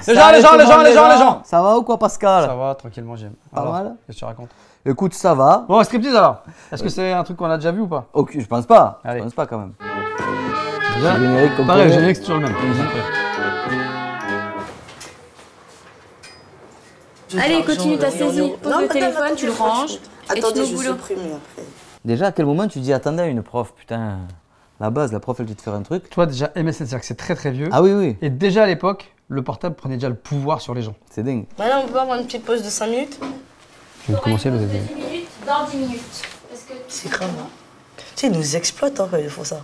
gens. Ça va ou quoi, Pascal? Ça va, tranquillement, j'aime. Pas mal. Qu'est-ce que tu racontes? Écoute, ça va. Bon, striptease alors. Est-ce que c'est un truc qu'on a déjà vu ou pas? Ok, je pense pas. Allez. Je pense pas quand même. Déjà, Générique comme pareil, le pour- générique, c'est toujours le même. Allez, continue ta saisie. Pose le téléphone, tu le ranges. Et tu nous boulot. Déjà, à quel moment tu dis attendez à une prof? Putain, la base, la prof, elle dit de faire un truc. Toi, déjà, MSN, c'est-à-dire que c'est très très vieux. Ah oui, oui, Et déjà à l'époque, le portable prenait déjà le pouvoir sur les gens. c'est dingue. Maintenant, on peut avoir une petite pause de 5 minutes. Je vais commencer, vous avez 10 minutes dans 10 minutes. Parce que C'est grave. Hein. Tu sais, ils nous exploitent hein, quand ils font ça.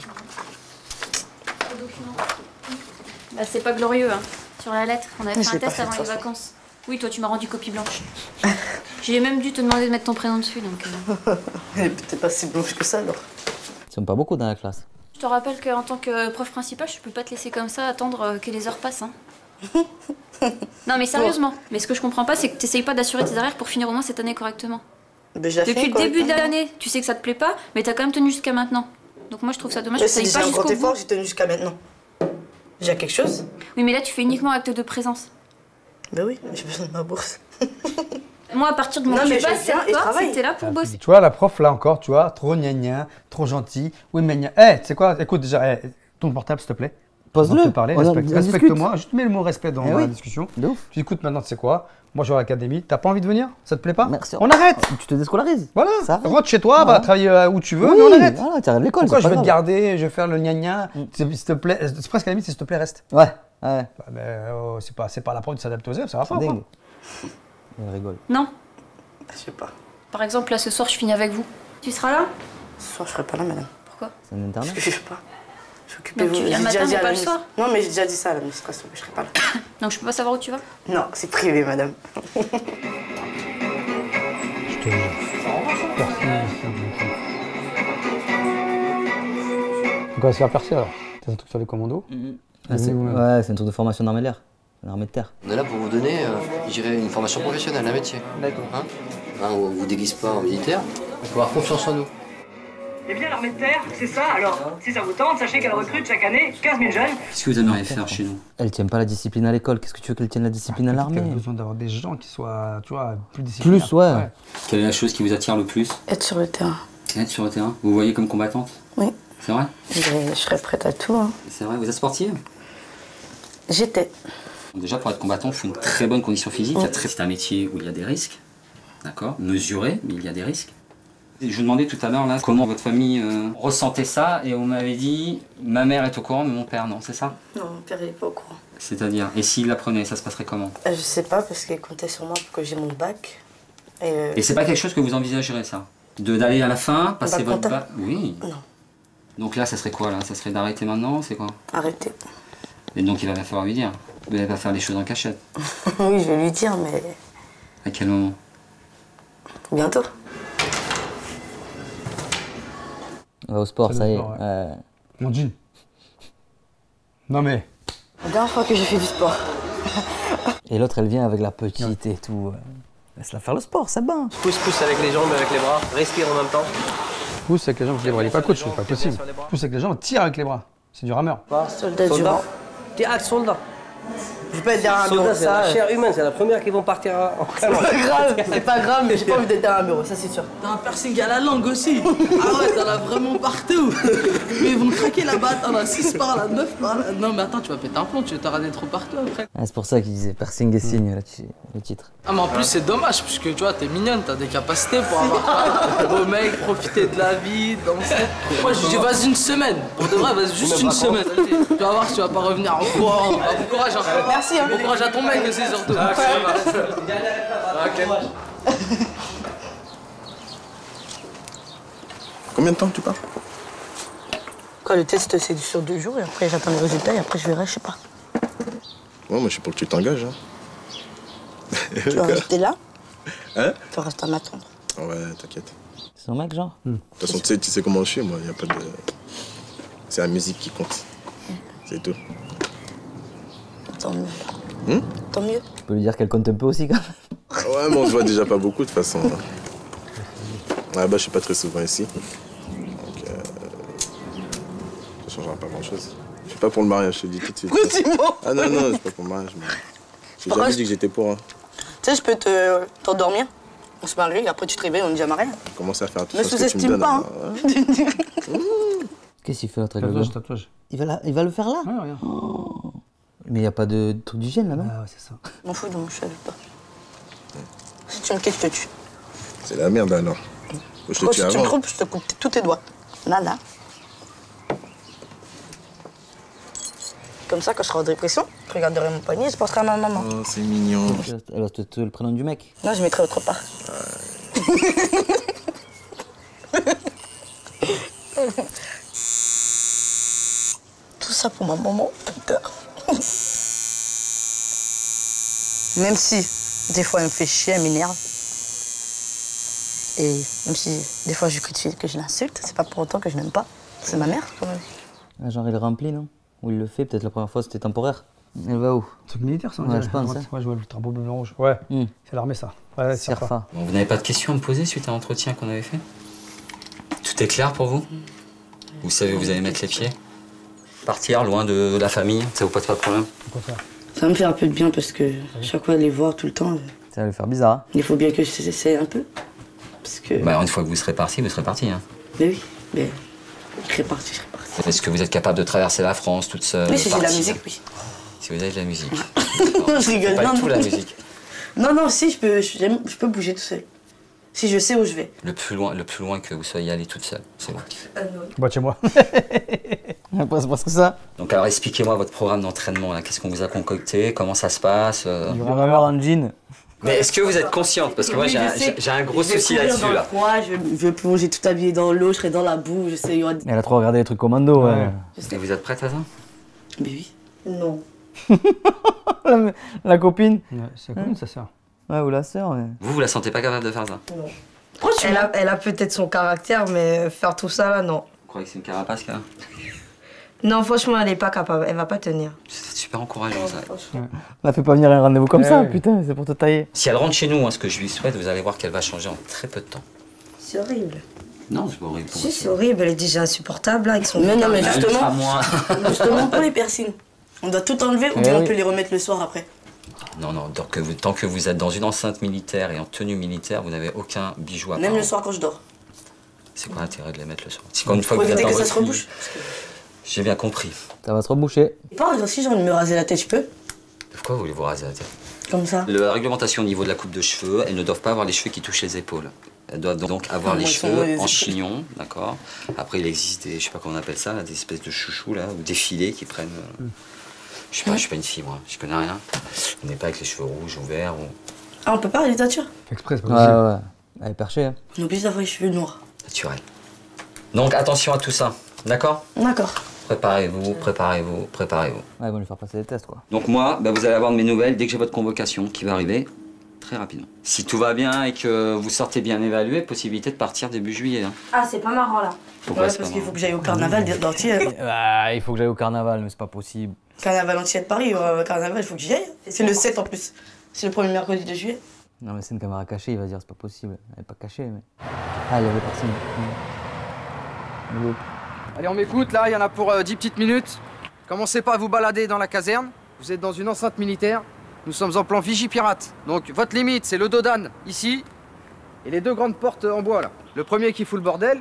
bah, c'est pas glorieux, hein. Sur la lettre, on avait Mais fait je un l'ai pas test fait, de avant toute les façon. vacances. Oui, toi, tu m'as rendu copie blanche. J'ai même dû te demander de mettre ton prénom dessus, donc... Elle est peut-être pas si blanche que ça alors. Ils sont pas beaucoup dans la classe. Je te rappelle qu'en tant que prof principal, je peux pas te laisser comme ça attendre que les heures passent, hein. Non, mais sérieusement. Mais ce que je comprends pas, c'est que t'essayes pas d'assurer tes arrières pour finir au moins cette année correctement. Mais j'ai Depuis fait, le début de l'année, tu sais que ça te plaît pas, mais t'as quand même tenu jusqu'à maintenant. Donc moi, je trouve ça dommage que C'est t'ailles déjà pas un grand jusqu'au effort, bout. j'ai tenu jusqu'à maintenant. J'ai quelque chose? Oui, mais là, tu fais uniquement acte de présence. Ben oui, j'ai besoin de ma bourse. Moi, à partir du moment Non, où mais tu passes je viens cette et porte, travaille. c'est que t'es là pour bosser. Tu vois, la prof, là encore, tu vois, trop gna trop gentil. Oui, mais gna. Eh, tu sais quoi? Écoute, déjà, ton portable, s'il te plaît. Pose-le. Avant de te parler, On en- on respecte-moi. Juste mets le mot respect dans Eh la oui. discussion. De ouf. Tu écoutes maintenant, tu sais quoi? Moi, je vais à l'académie. T'as pas envie de venir? Ça te plaît pas? Merci. On arrête! Tu te déscolarises. Voilà, Ça va. rentre chez toi, va Voilà. travailler où tu veux, Oui, mais on arrête. Voilà, tu arrêtes l'école. Pourquoi c'est je pas vais te grave. garder, je vais faire le gna s'il te plaît, c'est presque à la limite, s'il te plaît, reste. Ouais, ouais. Bah, mais, c'est pas la prof de s'adapter aux élèves, ça va C'est pas. Quoi. dingue. Elle rigole. Non. Je sais pas. Par exemple, là, ce soir, je finis avec vous. Tu seras là? Ce soir, je serai pas là, madame. Pourquoi? C'est un Parce internat. que je sais pas. Je suis occupée. Donc tu viens le matin, mais pas le soir? Non, mais j'ai déjà dit ça à la ministre, je serai pas là. Donc je peux pas savoir où tu vas? Non, c'est privé, madame. Je te jure. Donc on va se faire percer alors. T'as un truc sur les commandos? Ah, c'est ouais, c'est un truc de formation d'armée de l'air. L'armée de terre. On est là pour vous donner, je dirais, une formation professionnelle, un métier. D'accord. Hein on vous déguise pas en militaire, il faut avoir confiance en nous. Eh bien, l'armée de terre, c'est ça. Alors, si ça vous tente, sachez qu'elle recrute chaque année 15 000 jeunes. Qu'est-ce que vous aimeriez faire chez nous? Elle tient pas la discipline à l'école. Qu'est-ce que tu veux qu'elle tienne la discipline à T'as l'armée? besoin d'avoir des gens qui soient, tu vois, plus disciplinés. Plus, ouais. Quelle est la chose qui vous attire le plus? Être sur le terrain. Être sur le terrain. Vous voyez comme combattante? Oui. C'est vrai? Je serais prête à tout. Hein. C'est vrai. Vous êtes sportive? J'étais. Déjà, pour être combattant, il faut une très bonne condition physique. C'est un métier où il y a des risques, d'accord? Mesurés, mais il y a des risques. Je vous demandais tout à l'heure là comment votre famille ressentait ça et on m'avait dit ma mère est au courant mais mon père non, c'est ça? Non, mon père n'est pas au courant. C'est-à-dire, et s'il l'apprenait, ça se passerait comment? Je sais pas, parce qu'il comptait sur moi pour que j'ai mon bac. Et c'est pas quelque chose que vous envisagerez ça? D'aller à la fin, passer Bac votre compta? bac? Oui. Non. Donc là, ça serait quoi là? Ça serait d'arrêter maintenant, c'est quoi? Arrêtez. Et donc il va bien falloir lui dire. Vous n'allez pas faire les choses en cachette. Oui, je vais lui dire, mais À quel moment? bientôt. On va au sport, Ça ça y est. doit être Ouais. Mon jean. Non mais. La dernière fois que j'ai fait du sport. Et l'autre, elle vient avec la petite et tout. Laisse-la faire le sport, c'est bon. Pousse avec les jambes, avec les bras, respire en même temps. Pousse avec les jambes avec les bras. Il est pas coach, c'est pas possible. Pousse avec les jambes, tire avec les bras. C'est du rameur. Soldat du Soldat. rang. T'es acte soldat. Je vais pas être derrière un bureau. Soldat, c'est la Ça, chair humaine, c'est la première qui vont partir en c'est pas grave, c'est pas grave, mais j'ai pas envie d'être derrière un bureau, ça c'est sûr. T'as un piercing à la langue aussi. Ah ouais, t'en as vraiment partout. Mais ils vont craquer là-bas, t'en as 6 par là, 9 par là. Non mais attends, tu vas péter un plomb, tu vas t'arrêter trop partout après. Ah, c'est pour ça qu'il disait piercing et signe, là, le titre. Ah mais en plus c'est dommage, puisque tu vois, t'es mignonne, t'as des capacités pour avoir un beau mec, profiter de la vie, danser. Moi je dis vas-y une semaine, pour de vrai, vas-y juste une semaine. Tu vas voir si tu vas pas revenir en courant. Bon courage, hein. Merci, hein. Bon courage à ton mec aussi surtout. Combien de temps que tu pars? Quoi, le test c'est sur 2 jours et après j'attends les résultats et après je verrai, je sais pas. Ouais, moi je suis pour que tu t'engages. Hein. Tu vas rester là? Hein? Tu vas rester à m'attendre. Ouais, t'inquiète. C'est son mec, genre? De toute façon, tu sais comment je suis, moi. Y a pas de... C'est la musique qui compte. C'est tout. Tant mieux. Tant mieux. Tu peux lui dire qu'elle compte un peu aussi, quand même. Ouais, mais on se voit déjà pas beaucoup, de toute façon. Ouais, bah, je suis pas très souvent ici. Donc, ça changera pas grand-chose. Je suis pas pour le mariage, je te le dis tout de suite. Dis-moi. Ah non, non, je suis pas pour le mariage. Mais... J'ai jamais dit que j'étais pour. Hein. Tu sais, je peux t'endormir. On se marie, après tu te réveilles, on est déjà mariés. Commence à faire tout Ne ça, ce que tu me sous-estime donnes. pas, hein. Qu'est-ce qu'il fait l'autre avec le doigt? Tatouage. Il va le faire là? Ouais, regarde. Mais il n'y a pas de truc d'hygiène là-bas? Ah ouais, c'est ça. M'en fous, donc je savais pas. Si tu me quittes, je te tue. C'est la merde alors. Faut que je te Quand tue si tu me avant. trompes, je te coupe tous tes doigts. Là. Comme ça, quand je serai en dépression, je regarderai mon poignet et je penserai à ma maman. Oh, c'est mignon. Alors, le prénom du mec? Non, je mettrai autre part. Tout ça pour ma maman, putain. Même si, des fois, elle me fait chier, elle m'énerve. Et même si, des fois, je lui crie dessus que je l'insulte, c'est pas pour autant que je l'aime pas. C'est ma mère, quand même. Ah, genre, il le remplit, non? Ou il le fait, peut-être la première fois, c'était temporaire. Elle va où? Truc militaire, ça, on Ouais, dirait. je pense, hein. Ouais, je vois le drapeau bleu rouge. Ouais, c'est l'armée, ça. Ouais, c'est ça. Cerfa. Bon, vous n'avez pas de questions à me poser suite à l'entretien qu'on avait fait? Tout est clair pour vous? Vous savez où vous allez mettre les pieds? Partir loin de la famille, ça vous pose pas de problème? Ça me fait un peu de bien parce que chaque fois, les voir tout le temps, Ça va lui faire bizarre. Hein? il faut bien que j'essaie un peu. Parce que. Bah, une fois que vous serez parti, vous serez parti. Hein. Mais oui, mais je serai parti. Est-ce que vous êtes capable de traverser la France toute seule? Oui, si j'ai de la partir? musique, oui. Si vous avez de la musique. Je rigole, Pas non, du tout non. la musique. Non, si, je peux bouger tout seul. Si je sais où je vais. Le plus loin que vous soyez allé toute seule, c'est bon. Bah, chez moi. C'est presque ça. Donc alors expliquez-moi votre programme d'entraînement là. Qu'est-ce qu'on vous a concocté? Comment ça se passe? Il va avoir un jean. Mais est-ce que vous êtes consciente? Parce que moi j'ai un gros souci là-dessus là. Je vais plonger tout habillé dans l'eau, je serai dans la boue, je sais. Elle a trop regardé les trucs commando. Ouais. Et vous êtes prête à ça? Mais oui. Non. La copine. Ouais, c'est cool, sa sœur. Ouais, ou la sœur. Ouais. Vous la sentez pas capable de faire ça? Non. Elle a peut-être son caractère, mais faire tout ça là, non. Vous croyez que c'est une carapace là? Non, franchement, elle est pas capable, elle va pas tenir. C'est super encourageant ça. La fait pas venir à un rendez-vous comme ça, ouais. putain, c'est pour te tailler. Si elle rentre chez nous, hein, ce que je lui souhaite, vous allez voir qu'elle va changer en très peu de temps. C'est horrible. Non, c'est pas horrible pour Si, c'est horrible, elle est déjà insupportable là avec son. Mais non, mais Ah, justement, ultra moins. justement pour les piercings. On doit tout enlever ou bien on peut les remettre le soir après. Non, tant que vous êtes dans une enceinte militaire et en tenue militaire, vous n'avez aucun bijou à part. Même le soir quand je dors. C'est quoi l'intérêt de les mettre le soir? C'est quand une fois Faut que vous êtes éviter dans que ça votre se vie. rebouche. J'ai bien compris. Ça va se reboucher. Par exemple, si j'ai envie de me raser la tête, je peux. Pourquoi vous voulez vous raser la tête? Comme ça. La réglementation au niveau de la coupe de cheveux, elles ne doivent pas avoir les cheveux qui touchent les épaules. Elles doivent donc avoir les moi, ils sont cheveux mauvais. en chignon, d'accord? Après, il existe des, je sais pas comment on appelle ça, là, des espèces de chouchous, là, ou des filets qui prennent... Je suis pas une fille, moi, je connais rien. On n'est pas avec les cheveux rouges ou verts ou... Ah, on peut pas, les tatouages? Fait exprès, c'est pas Ouais, possible. ouais. Elle est perchée. Hein. On est obligé d'avoir les cheveux noirs. naturel. Donc, attention à tout ça, d'accord? D'accord. Préparez-vous, préparez-vous, préparez-vous. Ouais, ils vont lui faire passer des tests, quoi. Donc moi, bah, vous allez avoir de mes nouvelles dès que j'ai votre convocation qui va arriver très rapidement. Si tout va bien et que vous sortez bien évalué, possibilité de partir début juillet. Hein. Ah, c'est pas marrant là. Pourquoi Ouais, c'est parce pas qu'il marrant faut que j'aille au carnaval d'Antibes. Il faut que j'aille au carnaval, mais c'est pas possible. Carnaval entier de Paris, carnaval, il faut que j'y aille. C'est le 7 en plus. C'est le premier mercredi de juillet. Non, mais c'est une caméra cachée, il va dire c'est pas possible. Elle est pas cachée, mais. Ah, il y avait personne. Allez, on m'écoute, là, il y en a pour 10 petites minutes. Commencez pas à vous balader dans la caserne. Vous êtes dans une enceinte militaire. Nous sommes en plan Vigipirate. Donc, votre limite, c'est le dos d'âne, ici, et les deux grandes portes en bois, là. Le premier qui fout le bordel,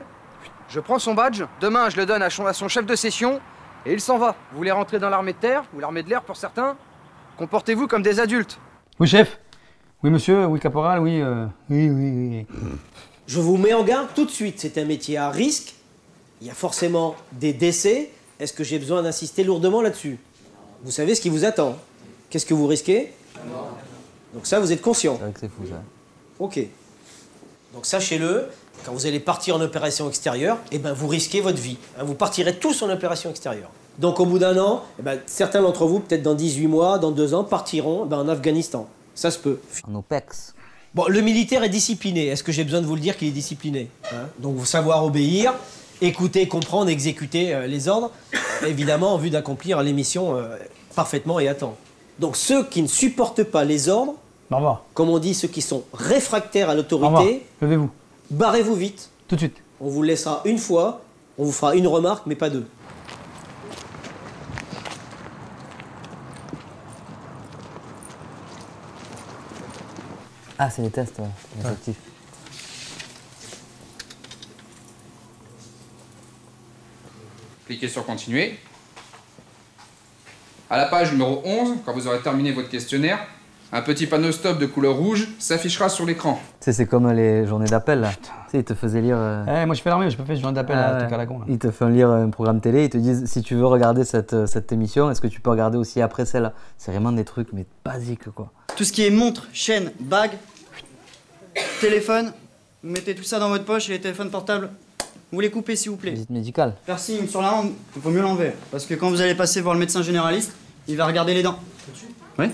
je prends son badge. Demain, je le donne à son chef de section, et il s'en va. Vous voulez rentrer dans l'armée de terre, ou l'armée de l'air pour certains? Comportez-vous comme des adultes. Oui, chef. Oui, monsieur. Oui, caporal. Oui, oui. Je vous mets en garde tout de suite. C'est un métier à risque. Il y a forcément des décès. Est-ce que j'ai besoin d'insister lourdement là-dessus? Vous savez ce qui vous attend. Qu'est-ce que vous risquez? Donc ça, vous êtes conscient. C'est vrai que c'est fou, ça. Ok. Donc sachez-le, quand vous allez partir en opération extérieure, eh ben, vous risquez votre vie. Hein, vous partirez tous en opération extérieure. Donc au bout d'un an, eh ben, certains d'entre vous, peut-être dans 18 mois, dans 2 ans, partiront eh ben, en Afghanistan. Ça se peut. En OPEX. Bon, le militaire est discipliné. Est-ce que j'ai besoin de vous le dire qu'il est discipliné, hein? Donc, vous savoir obéir, écouter, comprendre, exécuter les ordres, évidemment, en vue d'accomplir les missions parfaitement et à temps. Donc, ceux qui ne supportent pas les ordres, comme on dit, ceux qui sont réfractaires à l'autorité, levez-vous. Barrez-vous vite. Tout de suite. On vous laissera une fois, on vous fera une remarque, mais pas deux. Ah, c'est les tests, ouais. Effectif. Cliquez sur continuer. À la page numéro 11, quand vous aurez terminé votre questionnaire, un petit panneau stop de couleur rouge s'affichera sur l'écran. Tu sais, c'est comme les journées d'appel, là. Tu sais, ils te faisaient lire... moi, je fais l'armée, je peux faire une journée d'appel à truc à la con. Là. Ils te font lire un programme télé, ils te disent, si tu veux regarder cette émission, est-ce que tu peux regarder aussi après celle-là? C'est vraiment des trucs, mais basiques, quoi. Tout ce qui est montre, chaîne, bague, téléphone, vous mettez tout ça dans votre poche et les téléphones portables, vous les coupez s'il vous plaît. Visite médicale. Faire signe sur la hanche, il faut mieux l'enlever. Parce que quand vous allez passer voir le médecin généraliste, il va regarder les dents. Oui.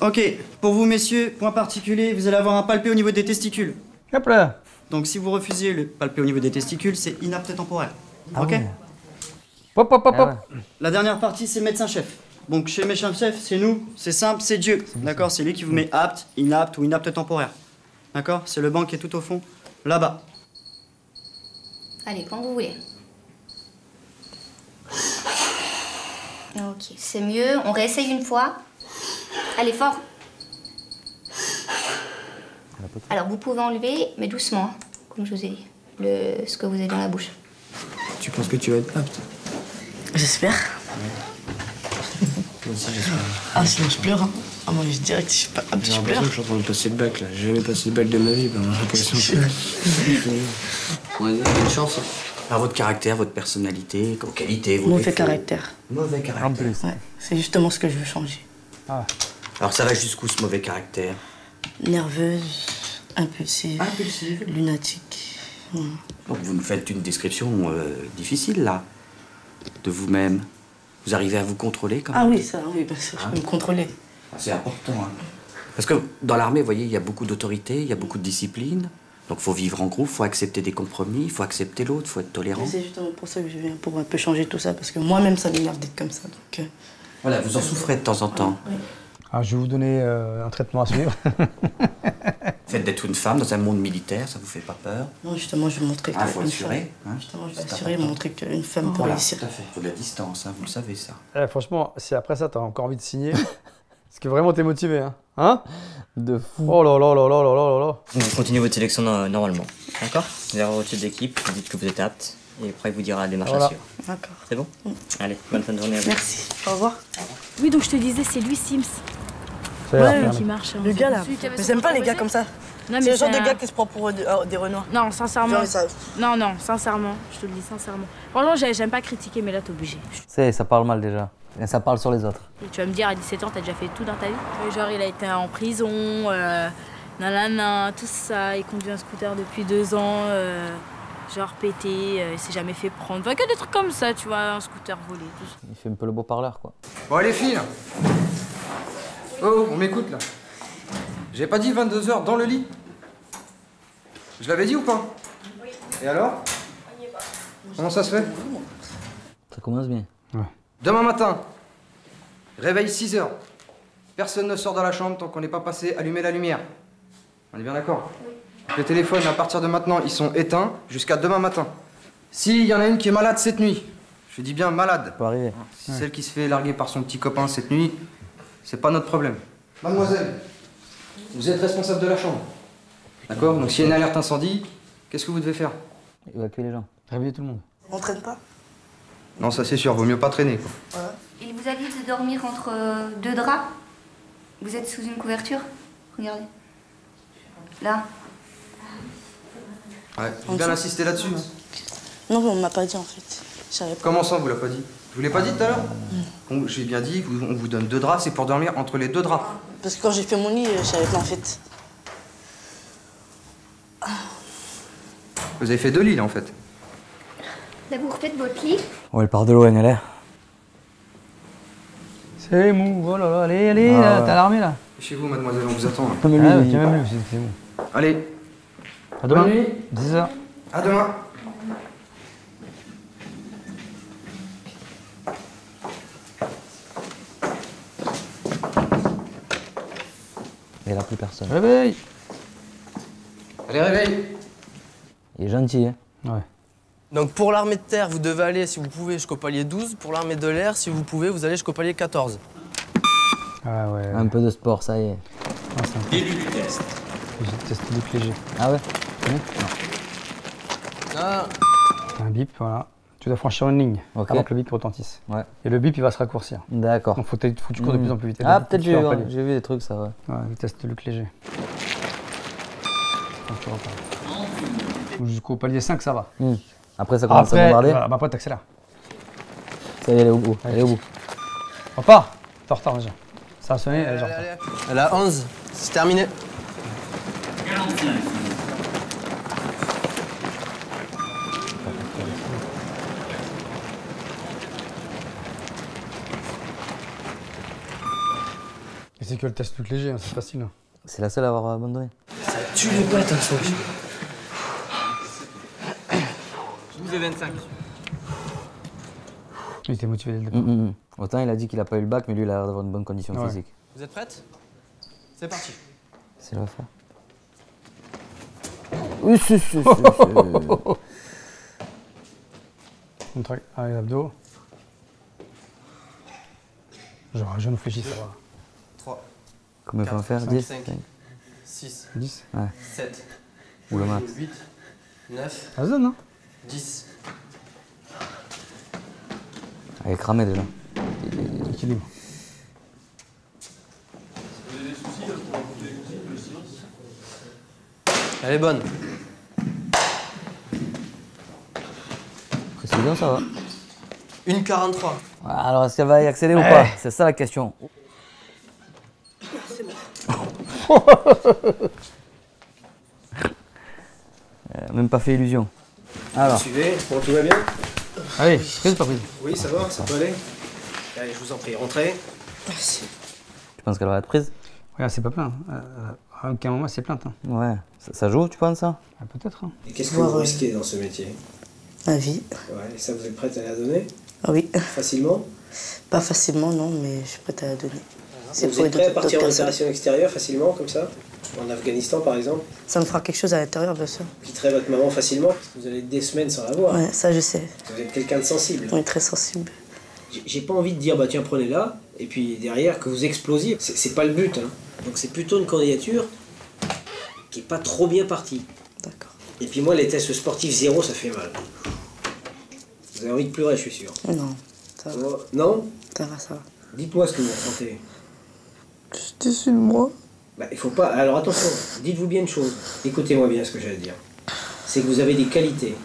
Ok, pour vous messieurs, point particulier, vous allez avoir un palpé au niveau des testicules. Hop là. Donc si vous refusez le palpé au niveau des testicules, c'est inapte temporaire. Ok ouais. Hop, hop, hop, hop. La dernière partie, c'est le médecin-chef. Donc chez le médecin-chef, c'est nous, c'est simple, c'est Dieu. D'accord? C'est lui qui vous met apte, inapte ou inapte temporaire. D'accord? C'est le banc qui est tout au fond, là-bas. Allez, quand vous voulez. Ok, c'est mieux. On réessaye une fois. Allez, fort. Alors, vous pouvez enlever, mais doucement, hein, comme je vous ai dit, ce que vous avez dans la bouche. Tu penses que tu vas être apte? J'espère. Moi aussi, j'espère. Ah, sinon je pleure. Hein. Ah, moi, je dirais que je suis pas apte, J'ai je l'impression pleure. que je suis en train de passer le bac, là. J'ai jamais passé le bac de ma vie, ben, j'ai l'impression que... On a une chance. Par votre caractère, votre personnalité, vos qualités, vos Mauvais défauts. caractère. Mauvais caractère. En plus. Ouais, c'est justement ce que je veux changer. Ah. Alors ça va jusqu'où ce mauvais caractère? Nerveuse, impulsive, lunatique. Donc vous nous faites une description difficile là, de vous-même. Vous arrivez à vous contrôler quand même? Ah oui, ça, oui, parce que je peux me contrôler. Ah, c'est important. Hein. Parce que dans l'armée, vous voyez, il y a beaucoup d'autorité, il y a beaucoup de discipline. Donc il faut vivre en groupe, il faut accepter des compromis, il faut accepter l'autre, il faut être tolérant. Mais c'est justement pour ça que je viens, pour un peu changer tout ça, parce que moi-même, ça m'énerve d'être comme ça. Donc, Voilà, vous en souffrez de temps en temps. Oui. Alors, je vais vous donner un traitement à suivre. Faites d'être une femme dans un monde militaire, ça vous fait pas peur? Non, justement, je vais montrer que. Ah, faut assurer. Hein? Justement, je vais assurer, montrer qu'une femme peut Voilà, réussir. tout à fait. Il faut de la distance, hein, vous le savez ça. Franchement, si après ça, t'as encore envie de signer, parce que vraiment, t'es motivé, hein? Hein? De fou. Oh là là là là là là là. Vous continuez votre sélection normalement, d'accord? Vous avez votre d'équipe, vous dites que vous êtes apte, et après il vous dira la démarche à suivre. D'accord. C'est bon? Allez, bonne fin de journée à vous. Merci. Au revoir. Oui, donc je te disais, c'est lui Sims. Ouais, qui marche. Le gars là. Mais j'aime pas les gars comme ça. Non, C'est mais le genre c'est de gars qui se prend pour des renards. Non, sincèrement. Genre, ça- Non, sincèrement. Je te le dis sincèrement. Franchement, j'aime pas critiquer, mais là, t'es obligé. Ça parle mal déjà. Et ça parle sur les autres. Et tu vas me dire, à 17 ans, t'as déjà fait tout dans ta vie? Genre, il a été en prison, nanana, tout ça. Il conduit un scooter depuis 2 ans, genre pété, il s'est jamais fait prendre. Enfin, que des trucs comme ça, tu vois, un scooter volé, tout ça. Il fait un peu le beau parleur, quoi. Bon, les filles, là. Oh, on m'écoute, là. J'ai pas dit 22 h dans le lit? Je l'avais dit ou pas? Oui. Et alors? Comment ça se fait? Ça commence bien. Demain matin, réveil 6 h. Personne ne sort de la chambre tant qu'on n'est pas passé allumer la lumière. On est bien d'accord? Oui. Les téléphones, à partir de maintenant, ils sont éteints jusqu'à demain matin. S'il y en a une qui est malade cette nuit, je dis bien malade. Ça peut arriver. Si celle qui se fait larguer par son petit copain cette nuit, c'est pas notre problème. Mademoiselle, vous êtes responsable de la chambre. D'accord? Donc s'il y a une alerte incendie, qu'est-ce que vous devez faire? Évacuer les gens. Réveiller tout le monde. On traîne pas? Non, ça c'est sûr, vaut mieux pas traîner, quoi. Il vous a dit de dormir entre 2 draps. Vous êtes sous une couverture. Regardez. Là. Ouais, j'ai bien insisté là-dessus. Hein. Non, mais on m'a pas dit en fait. Je savais pas. Comment ça, on vous l'a pas dit? Je vous l'ai pas dit tout à l'heure? J'ai bien dit, on vous donne 2 draps, c'est pour dormir entre les 2 draps. Parce que quand j'ai fait mon lit, je savais pas en fait. Vous avez fait 2 lits, là, en fait. Là, vous refaites votre lit. Oh, elle part de loin, elle est. C'est mou, oh là là, allez, Ah là, ouais. t'as l'armée là. Chez vous, mademoiselle, on vous attend. Là. Ah, mais lui, tiens, même lui, c'est bon. Allez. À demain. Bonne nuit. 10 h. À demain. Et là, plus personne. Réveille. Allez, réveille. Il est gentil, hein. Ouais. Donc pour l'armée de terre, vous devez aller, si vous pouvez, jusqu'au palier 12. Pour l'armée de l'air, si vous pouvez, vous allez jusqu'au palier 14. Ah ouais. Un peu de sport, ça y est. Début du test. Test bip léger. Ah ouais? Non. Ah. Un bip, voilà. Tu dois franchir une ligne avant que le bip retentisse. Ouais. Et le bip, il va se raccourcir. D'accord. Donc faut que tu cours de plus en plus vite. Ah, peut-être j'ai vu des trucs, ça, ouais. Ouais, le test Luc léger. Jusqu'au palier 5, ça va. Après, ça commence à bombarder. Après, t'accélères. Ça y est, elle est au bout. Elle est au bout. On part. T'es en retard déjà. Ça a sonné, elle est en retard. Elle a 11, c'est terminé. Et c'est que le test Luc léger, hein, c'est facile. C'est la seule à avoir abandonné. Ça tue les pattes, un truc. 12 et 25. Il était motivé dès le départ. Autant il a dit qu'il a pas eu le bac, mais lui il a l'air d'avoir une bonne condition physique. Vous êtes prête? C'est parti. C'est le faire. Oui, c'est. On travaille avec les abdos. Genre, genou fléchi, ça va. 3. Combien faut en faire? 10 5, 6. 10 Ouais. 7. Ou le max. 8. 9. Ça donne, hein? 10. Elle est cramée déjà. Équilibre. Elle est bonne. Précision, ça va. 1,43. Alors, est-ce qu'elle va y accéder ou pas? C'est ça la question. Même pas fait illusion. Alors. Suivez, bon, tout va bien? Allez, prise pas prise? Oui, ça va, ça peut aller. Allez, je vous en prie, rentrez. Tu penses qu'elle va être prise? Regarde, c'est pas plein. À aucun moment, c'est plein. Hein. Ouais. Ça joue, tu penses, ça? Peut-être. Hein. Et qu'est-ce que vous risquez dans ce métier? La vie. Ouais, et ça, vous êtes prête à la donner? Ah oui. Facilement? Pas facilement, non, mais je suis prête à la donner. Vous êtes prêt à partir en opération extérieure facilement, comme ça? En Afghanistan, par exemple? Ça me fera quelque chose à l'intérieur, bien sûr. Vous quitterez votre maman facilement? Parce que vous allez être des semaines sans la voir. Ouais, ça je sais. Vous êtes quelqu'un de sensible. Oui, très sensible. J'ai pas envie de dire, bah tiens, prenez-la, et puis derrière, que vous explosiez. C'est pas le but, hein. Donc c'est plutôt une candidature qui est pas trop bien partie. D'accord. Et puis moi, les tests sportifs 0, ça fait mal. Vous avez envie de pleurer, je suis sûr. Non, ça va. Oh, non? Ça va, ça va. Dites-moi ce que vous ressentez. Je suis déçue de moi. Bah, il faut pas... Alors attention, dites-vous bien une chose. Écoutez-moi bien ce que j'allais dire. C'est que vous avez des qualités.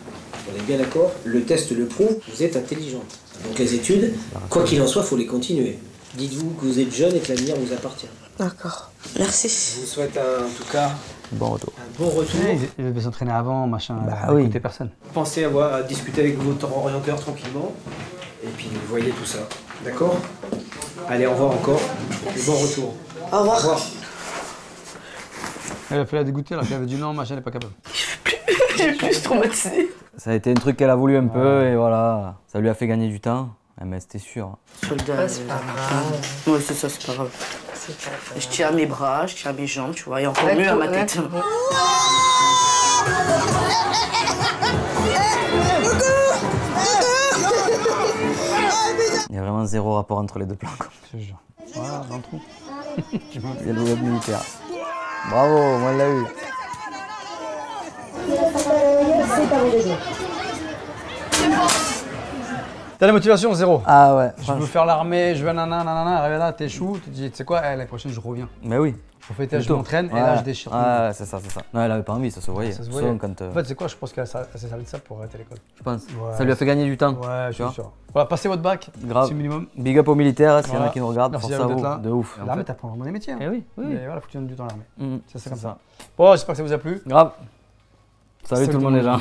On est bien d'accord? Le test le prouve, vous êtes intelligente. Donc les études, quoi qu'il en soit, il faut les continuer. Dites-vous que vous êtes jeune et que l'avenir vous appartient. D'accord. Merci. Je vous souhaite en tout cas bon retour. Un bon retour. Il devait s'entraîner avant, machin, oui. écouter personne. Pensez à discuter avec votre orienteur tranquillement. Et puis vous voyez tout ça. D'accord? Allez, au revoir encore. Et bon retour. Au revoir. Au revoir. Elle a fait la dégoûter alors qu'elle avait dit non, machin, elle n'est pas capable. Je suis plus traumatisée. Ça a été un truc qu'elle a voulu un peu et voilà. Ça lui a fait gagner du temps. Mais c'était sûr. Soldat, c'est pas grave. Ouais, c'est ça, c'est pas grave. Je tiens mes bras, je tiens mes jambes, tu vois, et encore mieux à ma tête. Il y a vraiment zéro rapport entre les deux plans. Je te jure. Voilà, dans le trou. Il y a le web militaire. Bravo, moi elle l'a eu. T'as la motivation, zéro. Ah ouais. Je veux faire l'armée, je veux nanana, arrive là, t'échoues, tu te dis, tu sais quoi, l'année prochaine je reviens. Mais oui. Au fait, je m'entraîne et là je déchire. Ah, c'est ça, c'est ça. Non, elle avait pas envie, ça se voyait. Ça se voyait. Quand, En fait, c'est quoi, je pense qu'elle s'est servi de ça pour arrêter l'école. Je pense. Ouais. Ça lui a fait gagner du temps. Ouais, je suis sûr. Voilà, passez votre bac. Grave. C'est le minimum. Big up aux militaires, s'il y en a qui nous regardent, merci force à à vous vous. d'être là. De ouf. L'armée, t'apprends vraiment des métiers. Hein. Eh oui, oui. Mais voilà, faut que tu donnes du temps à l'armée. C'est comme ça. Bon, j'espère que ça vous a plu. Grave. Salut tout le monde les gens.